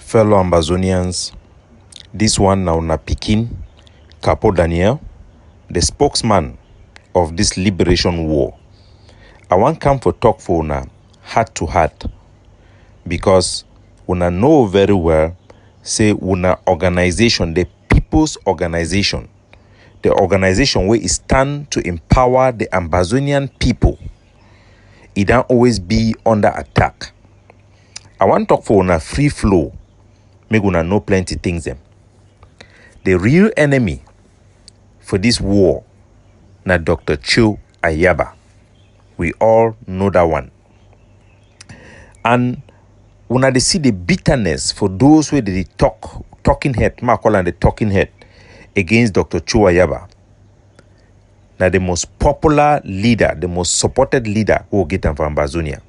Fellow Ambazonians, this one now na Pikin, Capo Daniel, the spokesman of this liberation war. I want come for talk for una heart to heart because una know very well say una organization, the people's organization, the organization where it stand to empower the Ambazonian people, it don't always be under attack. I want talk for una free flow. Make una know plenty things them. The real enemy for this war na Dr. Cho Ayaba. We all know that one. And when I see the bitterness for those who they talking head, the talking head against Dr. Cho Ayaba. Now the most popular leader, the most supported leader who will get them from Ambazonia.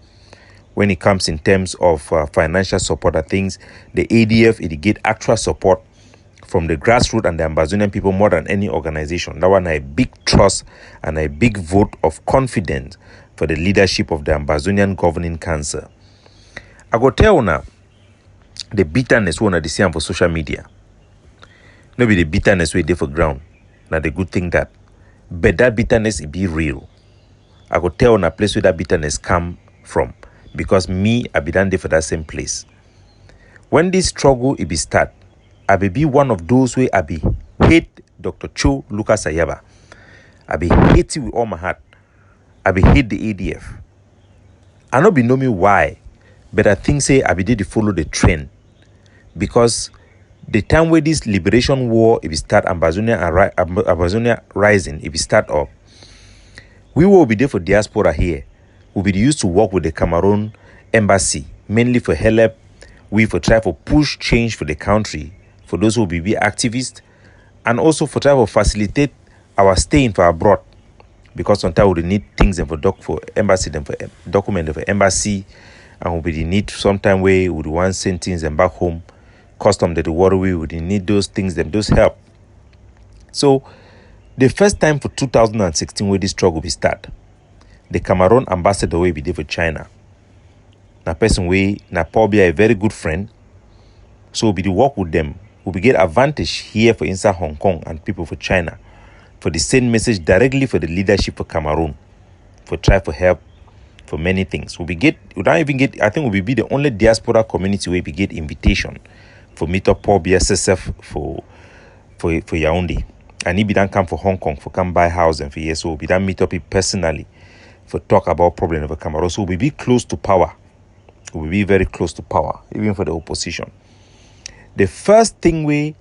When it comes in terms of financial support, I think the ADF, it get actual support from the grassroots and the Ambazonian people more than any organization. That one a big trust and a big vote of confidence for the leadership of the Ambazonian Governing Council. I go tell now the bitterness one they see for social media. No be the bitterness we dey for ground. Now the good thing that, but that bitterness it be real. I go tell na place where that bitterness come from. Because me, I be done there for that same place. When this struggle it be start, I be one of those where I be hate Dr. Cho Lucas Ayaba. I be hate it with all my heart. I be hate the ADF. I no be know me why, but I think say I be did follow the trend. Because the time where this liberation war it be start, Ambazonia rising, it be start up, we will be there for diaspora here. Will be used to work with the Cameroon embassy, mainly for help. We for try for push change for the country, for those who will be activists, and also for try for facilitate our staying for abroad. Because sometimes we need things and for embassy, then for document for embassy, and we need sometime way we want send things and back home. Custom that the water we would need those things, them those help. So the first time for 2016 where this struggle be start. The Cameroon ambassador will be there for China. Na person way na probably a very good friend. So we be work with them. We be get advantage here for inside Hong Kong and people for China. For the same message directly for the leadership for Cameroon. For try for help for many things. We don't even get, I think we be the only diaspora community where we get invitation for meet up Paul BSSF for Yaoundé. And he be done come for Hong Kong for come buy house and for years. So we done meet up it personally. For talk about problem of Cameroon. So we'll be close to power. We'll be very close to power, even for the opposition. The first thing we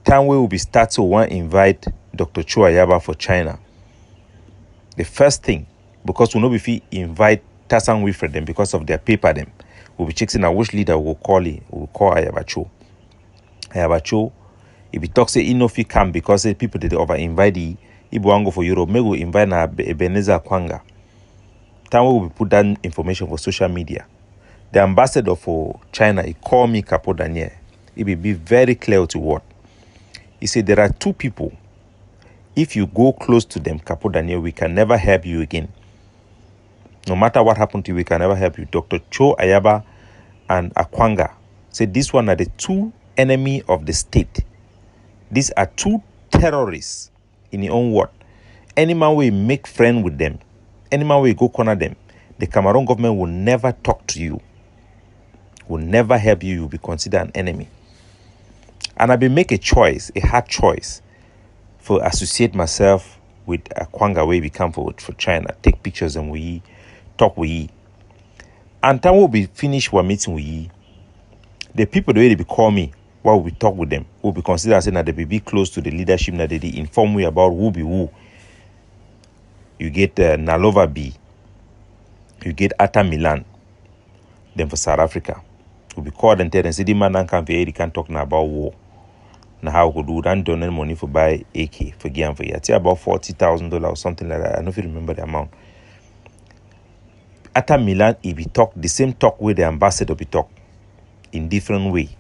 will be start to want to invite Dr. Cho Ayaba for China. The first thing, because we know if we invite Tassan Wilfred them because of their paper them, we'll be checking out which leader we'll call Ayaba Cho. Ayaba Cho, if he talks say if he come because people they over invite he will go for Europe, maybe we'll invite na Ebenezer Kwanga. Time we will put that information for social media. The ambassador for China, he called me Capo Daniel. It will be very clear to what. He said there are two people. If you go close to them, Capo Daniel, we can never help you again. No matter what happened to you, we can never help you. Dr. Cho Ayaba and Akwanga said this one are the two enemy of the state. These are two terrorists in your own word. Any man will make friend with them. Any man will go corner them. The Cameroon government will never talk to you. Will never help you. You'll be considered an enemy. And I will make a choice, a hard choice, for associate myself with Akwanga where we come for China. Take pictures and we talk with ye. And time we'll be finished our meeting with ye. The people the way they be call me while we talk with them will be considered saying that they be close to the leadership that they inform me about who be who. You get Nalova B. You get Atta Milan. Then for South Africa. We'll be called and tell them, say, the man can't talk now about war. Now how we do that, donate money for buy AK for game for you. It's about $40,000 or something like that. I don't know if you remember the amount. Atta Milan, if he talk, the same talk with the ambassador be talk in different way.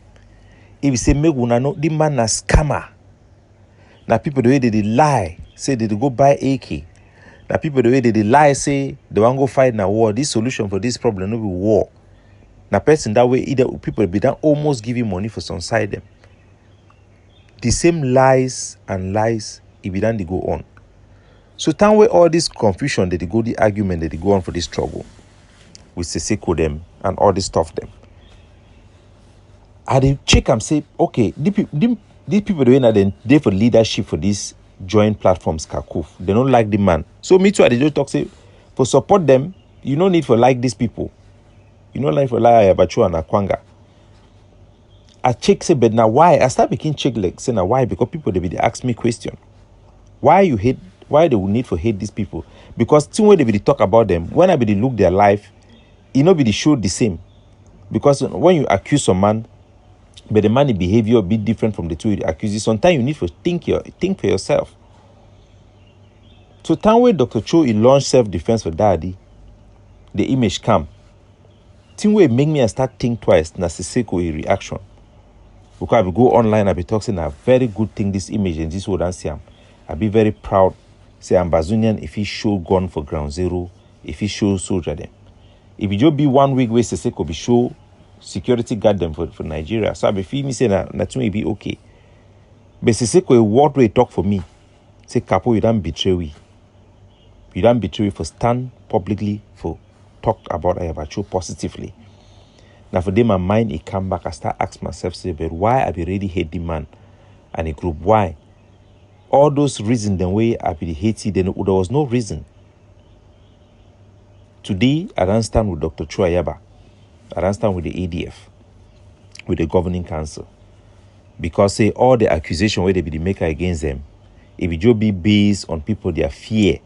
If he say, make una know, the man a scammer. Now people the way they lie, say they go buy AK. That people the way they lie say they want to go fight in a war. This solution for this problem no be war. Na person that way either people be done almost give you money for some side them. The same lies and lies if then they go on. So time where all this confusion that they go the argument that they go on for this struggle with Seseko them and all this stuff them. I dey check and say, okay, these people doing they for leadership for these joint platforms Kakuf. They don't like the man. So me too, I just talk say for support them, you no need for like these people. You know like for like Ayabacho and Akwanga. I check say, but now why? I start making check like say now why? Because people they ask me question. Why you hate? Why they would need for hate these people? Because the way they be talk about them, when I be look their life, it no be the show the same. Because when you accuse a man, but the man behavior a bit different from the two you accuse, sometimes you need to think for yourself. So time where Dr. Cho he launched self-defense for Daddy, the image come. Thing where make me start think twice na Seseko reaction. Because I will go online, I be talking a very good thing this image and this would answer. I be very proud. Say Ambazonian if he show gun for ground zero, if he show soldier them. If it just be 1 week where Seseko be show security guard them for Nigeria. So I be feel me say na to me be okay. But Seseko a word way talk for me. Say Capo, you don't betray we. You don't betray we for stand publicly for talk about Ayabacho positively. Now for them my mind it come back, I start ask myself, say, but why I be really hate the man and the group? Why? All those reasons the way I be hate it, then there was no reason. Today I don't stand with Dr. Chuayaba. I don't stand with the ADF, with the governing council. Because say all the accusation where they be the maker against them, if it just be based on people their fear,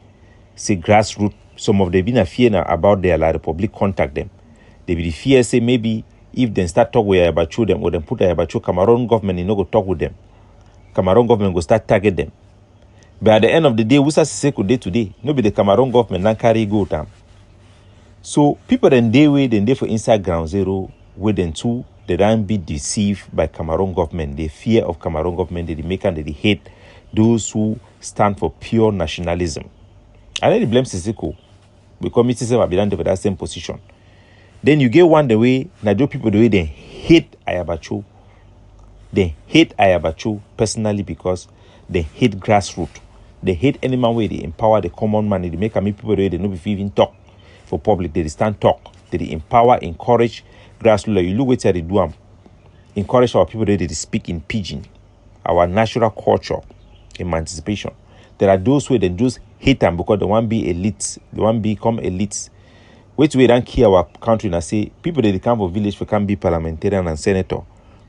say grassroots, some of them been a fear now about their like the public contact them. They be the fear say maybe if they start talk with Ayabacho them or them put Ayabacho, Cameroon government, you know, go talk with them. Cameroon government go start target them. But at the end of the day, we say Seseko day today. No be the Cameroon government now carry go time. So people then they for inside ground zero, with them too, they don't be deceived by Cameroon government. They fear of Cameroon government, they make and they hate those who stand for pure nationalism. I don't blame Seseko because me have been for that same position. Then you get one the way Nigeria people the way they hate Ayabacho. They hate Ayabacho personally because they hate grassroots. They hate any man where they empower the common man. They make people the way they know if even talk for public. They stand talk. They empower, encourage grassroots. You look what they do. Encourage our people that they speak in pidgin, our natural culture, emancipation. There are those who then just hate them because they want to be elites. They want to become elites. Which we don't care our country and say people that they come for village for can be parliamentarian and senator.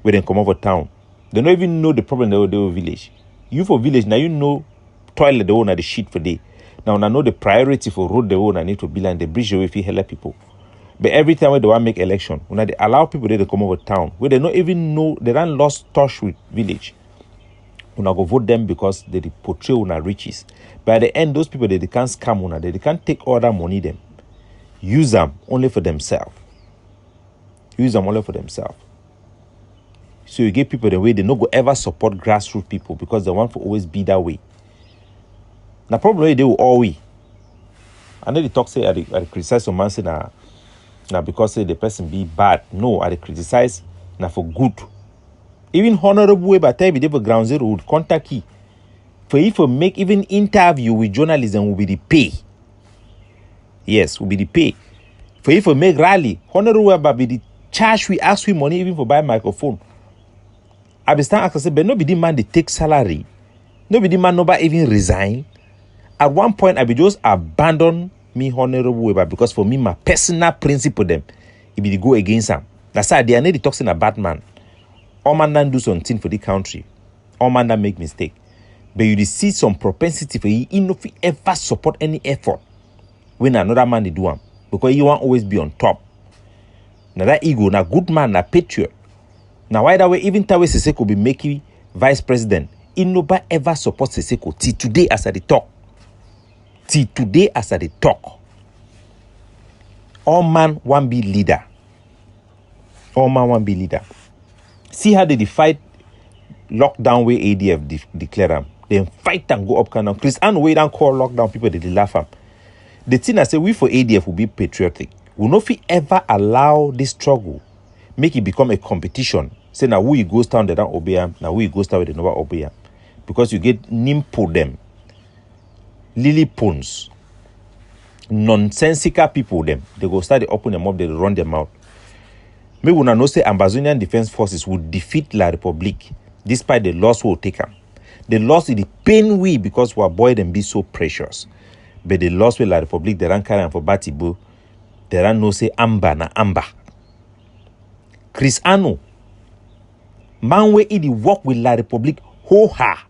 Where they come over town. They don't even know the problem they will village. You for village now you know toilet they own the shit for day. Now I know the priority for road they own I need to build and the bridge if you help people. But every time when they want to make election, when they allow people there to come over town, where they don't even know they don't lost touch with village. When I go vote them because they portray una riches. But at the end, those people they can't scam una, they can't take all that money them. Use them only for themselves. Use them only for themselves. So you give people the way they no go ever support grassroots people because they want to always be that way. Now probably they will always. I know they talk say I criticize some man say now because say the person be bad. No, I criticize now for good. Even honorable way by the time they for ground zero would contact you. For if you make even interview with journalism will be the pay. Yes, will be the pay. For if you make rally, honorable way be the charge we ask we money even for buy microphone. I be stand ask say, but nobody man they take salary. Nobody man nobody even resign. At one point, I be just abandon me honorable Weber because for me, my personal principle them, it be to go against them. That's why they are not talking about man. All man don't do something for the country. All man don't make mistake. But you see some propensity for you not ever support any effort when another man they do them. Because you want always be on top. Now that ego, now good man, now patriot. Now why that way, even Tawe Seseko be making vice president, he nobody ever support Seseko till today as I dey talk. Till today as I dey talk. All man want be leader. All man want be leader. See how they fight lockdown where ADF declare them. Then fight and go up kind of. Chris and wait and call lockdown people they laugh at. The thing I say we for ADF will be patriotic. We no fit ever allow this struggle make it become a competition. Say now who he goes down, they don't obey him. Now who he goes down, they never obey him. Because you get nimpo them, lily pons, nonsensical people them. They go start to open them up, they run them out. Maybe we know say Ambazonian Defense Forces would defeat La Republique despite the loss will take them. The loss is the pain we because our boy them be so precious. But the loss with La Republique, they ran carrying for Batibu, they ran no say Amba na Amba. Chris Ano, man we he work with La Republique, ho ha.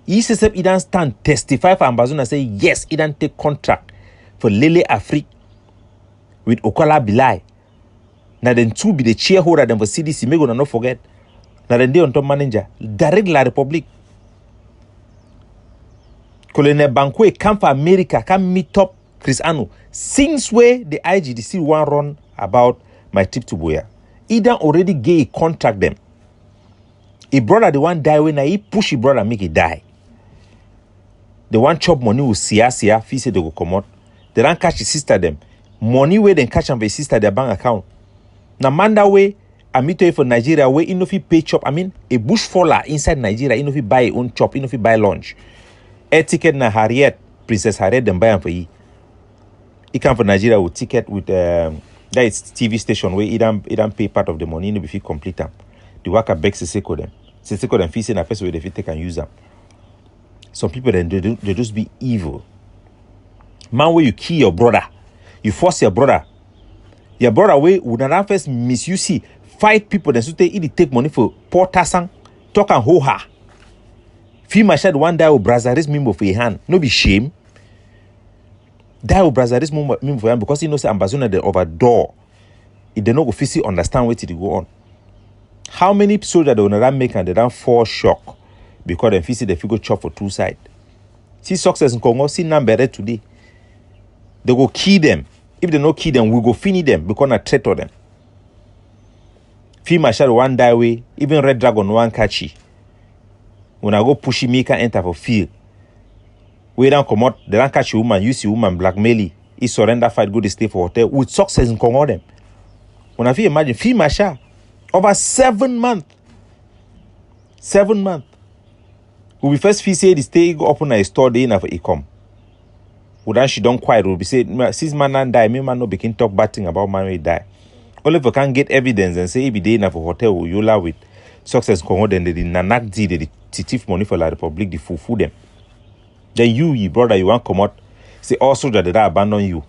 He says he don't stand testify for Ambazonia say yes, he don't take contract for Lele Afrique with Okola Bilai. Now then two be the chairholder them for CDC. Me gonna not forget. Now then they on top manager direct La Republique. Colonel Bankwe come for America, come meet up Chris Ano. Since where the IGDC want run about my trip to Boya. He done already gave contract them. A brother the one die when he push his brother make it die. The one chop money with siya fee say they go come out. They don't catch his sister them. Money where they catch them for his sister their bank account. Now man that way, I meet you for Nigeria where if he pay chop. I mean a bush faller inside Nigeria, if he buy own chop, if he buy lunch. A ticket na Harriet, Princess Harriet them buy him for you. He come for Nigeria with ticket with that is TV station where he don't pay part of the money if he complete them. The worker begs Siseko them. Siseko them fee say na first way they fit take and use them. Some people then they just be evil. Man, where you kill your brother, you force your brother way would not first misuse you, fight people then so they take money for poor tasang, talk and ho ha. Feel my child one day with Brazaris member for your hand, no be shame. Die with Brazaris member for your hand because he knows Ambazonia they over door. It they no go physically understand what it go on. How many soldiers they will not make and they don't fall shock because they physically they figure chop for two sides. See success in Congo, see number today. They go kill them. If they no kill them, we go finish them because I threat to them. Feel my shadow one die way, even Red Dragon one catchy. When I go push him, can enter for field. We don't come out, they don't catch a woman, use a woman, blackmail. He surrender fight, go to stay for hotel with success in Congo them. When I feel imagine, feel my shadow over 7 months. 7 months. We first feel say the stay go open a store day enough for he come. Would she don't quiet will be say since man and die, me man no begin talk bad thing about man will die. Only if you can get evidence and say if day enough for hotel you la with success Congo then they did nanak di the thief money for La Republique the fufu them. Then you brother you want come out say also that they abandon you.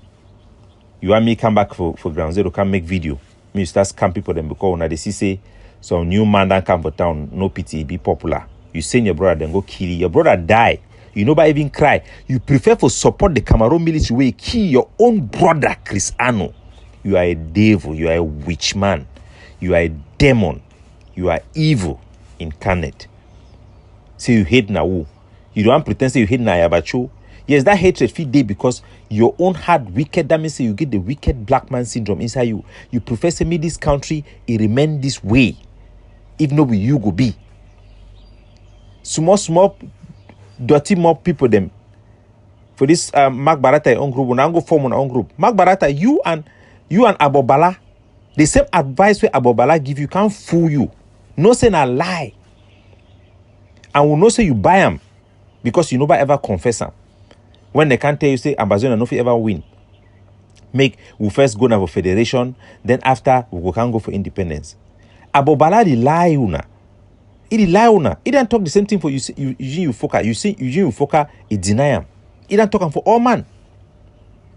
You want me come back for ground zero can make video. Me start scam people them because when they see say some new man that come for town no pity be popular. You send your brother then go kill you. Your brother die. You know by even cry. You prefer for support the Cameroon military way kill your own brother Chris Ano. You are a devil. You are a witch man. You are a demon. You are evil incarnate. Say you hate Nawu. You don't pretend say you hate Nayabacho. Yes, that hatred fit day because your own heart wicked. That means say you get the wicked black man syndrome inside you. You prefer say me this country it remain this way. If not be you go be. Small dirty mob people them for this Mark Barata own group when I go form on own group. Mark Barata, you and Abobala, the same advice where Abobala give you can't fool you. No say a lie. And will not say you buy them because you never ever confess them. When they can't tell you say Ambazonia no fit ever win. We first go now for federation, then after we can go for independence. Abobala the lie una. It lie una. He don't talk the same thing for you Foka. You see Eugene Foka, he deny him. He don't talk for all man.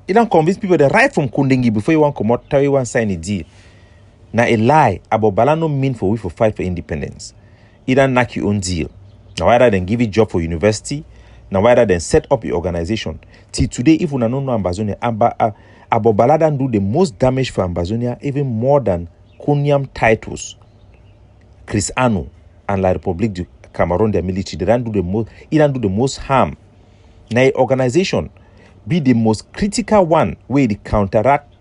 He don't convince people that right from Kundengi before you want come out, tell you want sign a deal. Now a lie about Bala no mean for we for fight for independence. He don't knock your own deal. Now rather than give you job for university, now rather than set up your organization. Till today, if you don't know Ambazonia, Abobala don't do the most damage for Ambazonia, even more than Kunyam titles. Chris Ano and La Republique du Cameroon, their military, they don't do the most. It don't do the most harm. Now, organization be the most critical one where the counteract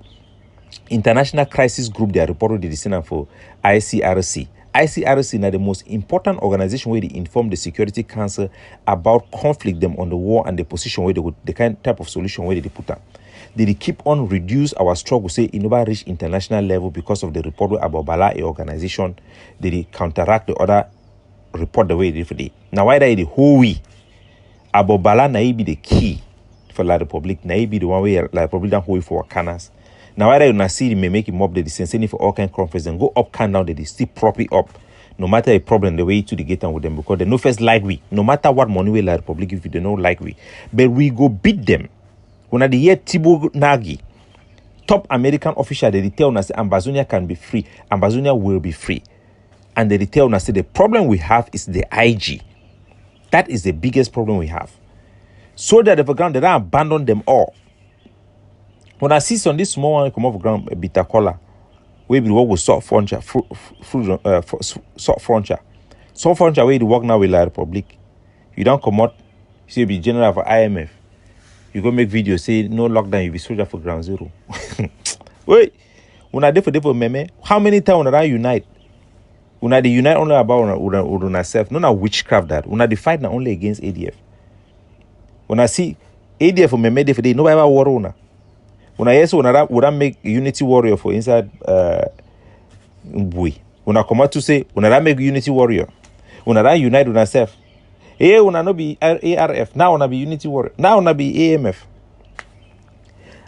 international crisis group. They are reported the same for ICRC. ICRC now the most important organization where they inform the Security Council about conflict them on the war and the position where they would the kind type of solution where they put up. They keep on reduce our struggle, say it never reach international level because of the report about Bala a organization. They counteract the other report the way it did. Now why they the whole we about Bala na be the key for La Republic, na be the one way La Republic don't hold for canas. Now why they not see may make him up the same for all kind of conference and go up can down they still prop it up. No matter a problem, the way to the get on with them because they no first like we. No matter what money we La Republic if they don't like we, but we go beat them. When at the year Tibo Nagi, top American official, they tell us Ambazonia can be free. Ambazonia will be free. And they tell us the problem we have is the IG. That is the biggest problem we have. So that the ground, they don't abandon them all. When I see on this small one come off ground, a bitter collar, we will work with soft frontier, soft frontier. Soft frontier, where you work now with La Republic. You don't come out, you say, be general for IMF. You go make video say no lockdown, you be soldier for ground zero. Wait, when I did for meme, how many times when I unite? When I unite only about on self, not a witchcraft that. When I fight not only against ADF. When I see ADF for meme day for day, nobody ever war on. When I also would I make unity warrior for inside Mbui. When I come out to say when I make unity warrior, when I unite with myself. Hey, when I not be ARF, now when I be Unity Warrior, now when I be AMF.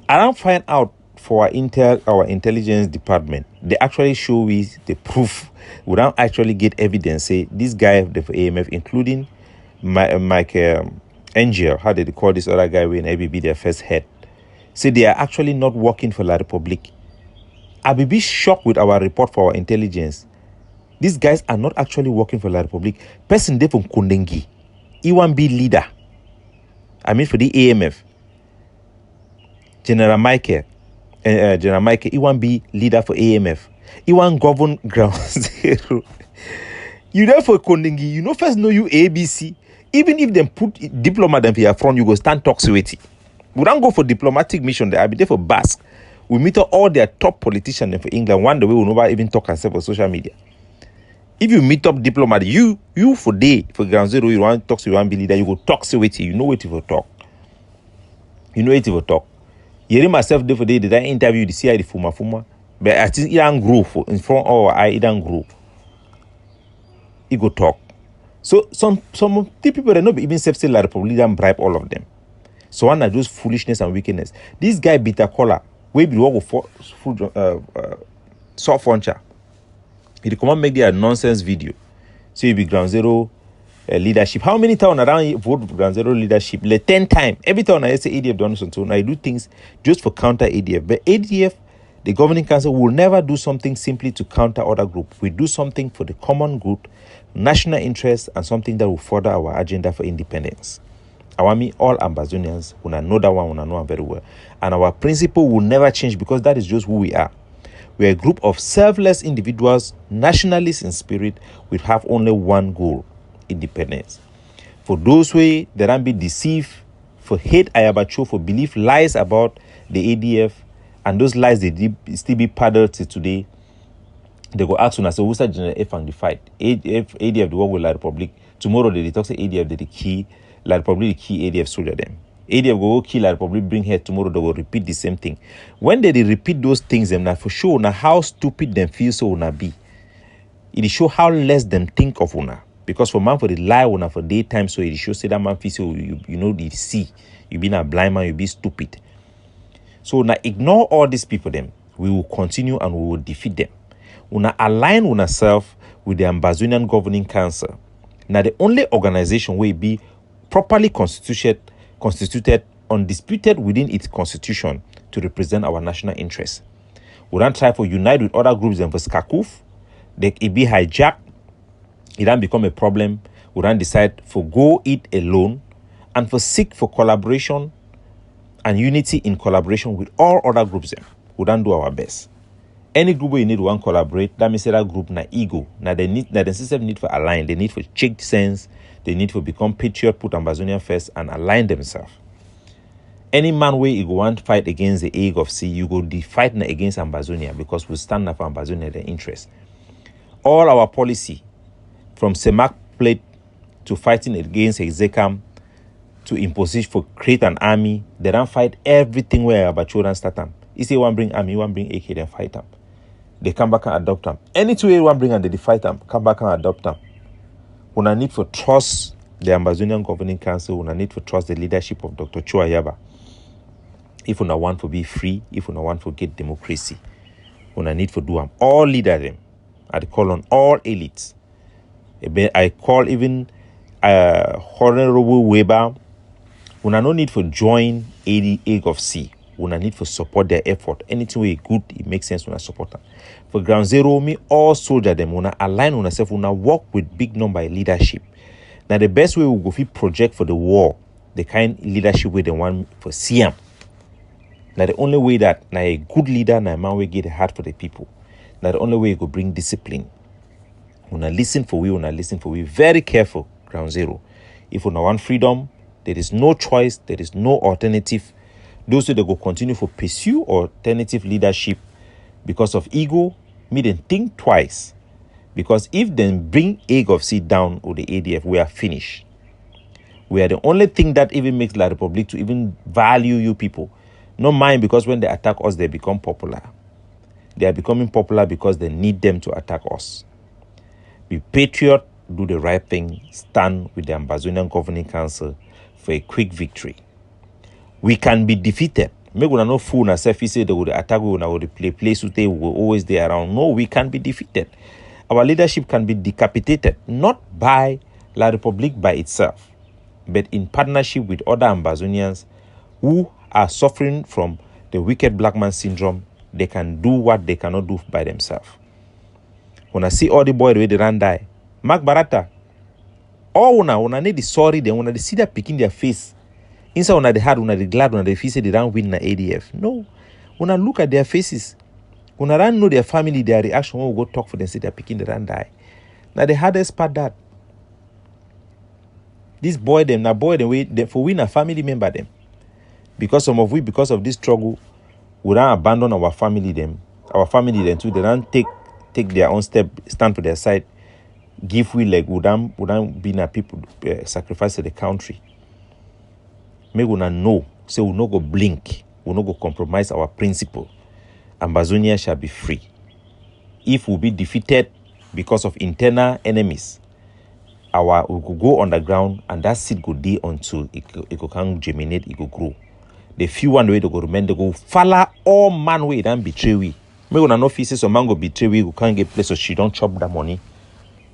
I don't find out for our intelligence department. They actually show us the proof. We don't actually get evidence. Say this guy, the AMF, including Mike Angel, how did they call this other guy when ABB their first head? Say they are actually not working for La Republic. I will be shocked with our report for our intelligence. These guys are not actually working for La Republic. Person they from Kundengi. He want be leader. I mean for the AMF. General Michael, he want be leader for AMF. He want govern ground zero. You there for Kondingi, you know first know you ABC. Even if them put diplomat them for your front, you go stand talk to it. We don't go for diplomatic mission there. I be there for Basque. We meet all their top politicians for England. One the way we never even talk and say for social media. If you meet up diplomat, you for day for ground zero, you want to talk to you want be leader, you go talk to it. You know what you will talk. You know what you will talk. You myself there for day did I interview the CID Fuma, but I think it don't grow for in front of our eye, it don't grow. He go talk. So some people they not even self La Republic and bribe all of them. So one are just foolishness and wickedness. This guy bitter collar, we be work with soft frontier. He come and make their nonsense video. So you be ground zero leadership. How many times around vote ground zero leadership? Like 10 times. Every time I say ADF done something, I do things just for counter ADF. But ADF, the governing council, will never do something simply to counter other group. We do something for the common good, national interest, and something that will further our agenda for independence. Our me, all Ambazonians, we know that one, we know one very well. And our principle will never change because that is just who we are. We are a group of selfless individuals, nationalists in spirit, we have only one goal, independence. For those who that don't be deceived, for hate Ayabacho, for believe lies about the ADF, and those lies they still be paddled till today, they go ask us, so who's that General F and the fight? ADF the work with La Republic. Tomorrow they talk say ADF the key, La Republic the key ADF soldier them. ADF go kill La Republic, bring here tomorrow, they will repeat the same thing. When they repeat those things, them now for sure now how stupid them feel so una be. It show how less them think of una. Because for man for the lie una for daytime, so it show say that man feel so you know the see. You be a blind man, you be stupid. So now ignore all these people them. We will continue and we will defeat them. Una align una self with the Ambazonian Governing Council. Now the only organization will be properly constituted, undisputed within its constitution to represent our national interests. We don't try to unite with other groups and for skakoof. It be hijacked. It don't become a problem. We don't decide for go it alone and for seek for collaboration and unity in collaboration with all other groups. We don't do our best. Any group we need one collaborate, that means that group na ego. Now they need the system need for align. They need for check sense. They need to become patriot, put Ambazonia first, and align themselves. Any man where you go want to fight against the egg of sea, you go fight against Ambazonia because we stand up for Ambazonia, their interest. All our policy, from Semak plate to fighting against Execam, to impose for create an army. They don't fight everything where about children start them. You say one bring army, one bring AK, then fight them. They come back and adopt them. Any two way one bring and they fight them, come back and adopt them. When I need for trust the Ambazonian Governing Council, when I need for trust the leadership of Dr. Chua Yaba. If we want to be free, if we want to get democracy, when I need for do them, all leader them. I call on all elites. I call even Honorable Weber. When I no need for join AG of C. When I need for support their effort. Anything way good, it makes sense when I support them. For Ground Zero, me all soldier them. When I align on myself, when I work with big number leadership. Now the best way we go fit project for the war, the kind leadership way they want for CM. Now the only way that now a good leader, now a man will get a heart for the people. Now the only way you go bring discipline. When I listen for we, very careful, Ground Zero. If we want freedom, there is no choice, there is no alternative. Those who they go continue to pursue alternative leadership because of ego, me then think twice. Because if they bring egg of seed down or the ADF, we are finished. We are the only thing that even makes La Republic to even value you people. Not mind because when they attack us, they become popular. They are becoming popular because they need them to attack us. Be patriot, do the right thing, stand with the Ambazonian Governing Council for a quick victory. We can be defeated. Make una no fool na self say they would attack we una would play place they will always there around. No, we can be defeated. Our leadership can be decapitated, not by La Republique by itself, but in partnership with other Ambazonians who are suffering from the wicked black man syndrome. They can do what they cannot do by themselves. When I see all the boys the way they run die, Mark Barata, all when I need the sorry, then when I see that picking their face, inside when I had, when I glad, when they feel say they don't win the ADF. No, when I look at their faces, when I don't know their family, their reaction, when we go talk for them, say they're picking the run die. Now the hardest part that this boy them, wait for win a family member them. Because some of we, because of this struggle, we don't abandon our family them too. They don't take their own step, stand for their side, give we like would be na people sacrifice to the country. Make we know, say we no go blink, we no go compromise our principle. Ambazonia shall be free. If we be defeated because of internal enemies, we could go underground and that seed go dey until it can germinate, it go grow. The few one way to go remain, they go follow all man way and betray we. Me gonna no feel say some man go betray we, we can't get place so she don't chop that money.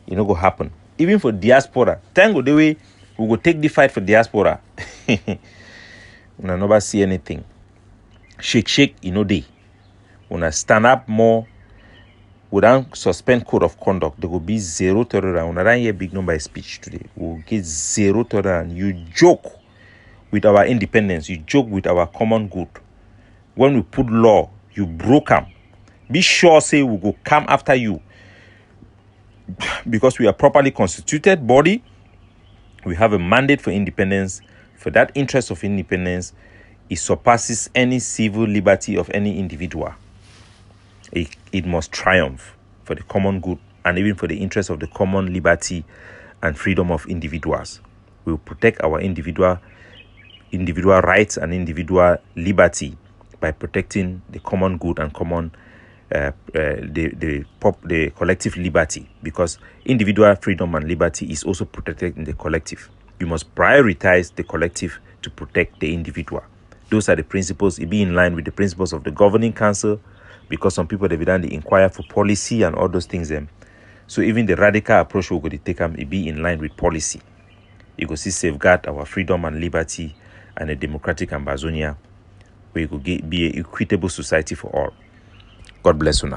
It no go happen. Even for diaspora, thank God the way we go take the fight for diaspora. We never see anything. Shake, you know they. When stand up more, we don't suspend code of conduct. There will be zero tolerance. When I don't hear big number speech today, we'll get zero tolerance. You joke with our independence, you joke with our common good. When we put law, you broke them. Be sure say we go come after you. Because we are properly constituted body, we have a mandate for independence. For that interest of independence, it surpasses any civil liberty of any individual. It must triumph for the common good and even for the interest of the common liberty and freedom of individuals. We will protect our individual rights and individual liberty by protecting the common good and common the collective liberty, because individual freedom and liberty is also protected in the collective. You must prioritize the collective to protect the individual. Those are the principles. It be in line with the principles of the governing council, because some people they've done the inquire for policy and all those things. So even the radical approach we're going to take it be in line with policy. You go see safeguard our freedom and liberty and a democratic Ambazonia where you go be an equitable society for all. God bless you now.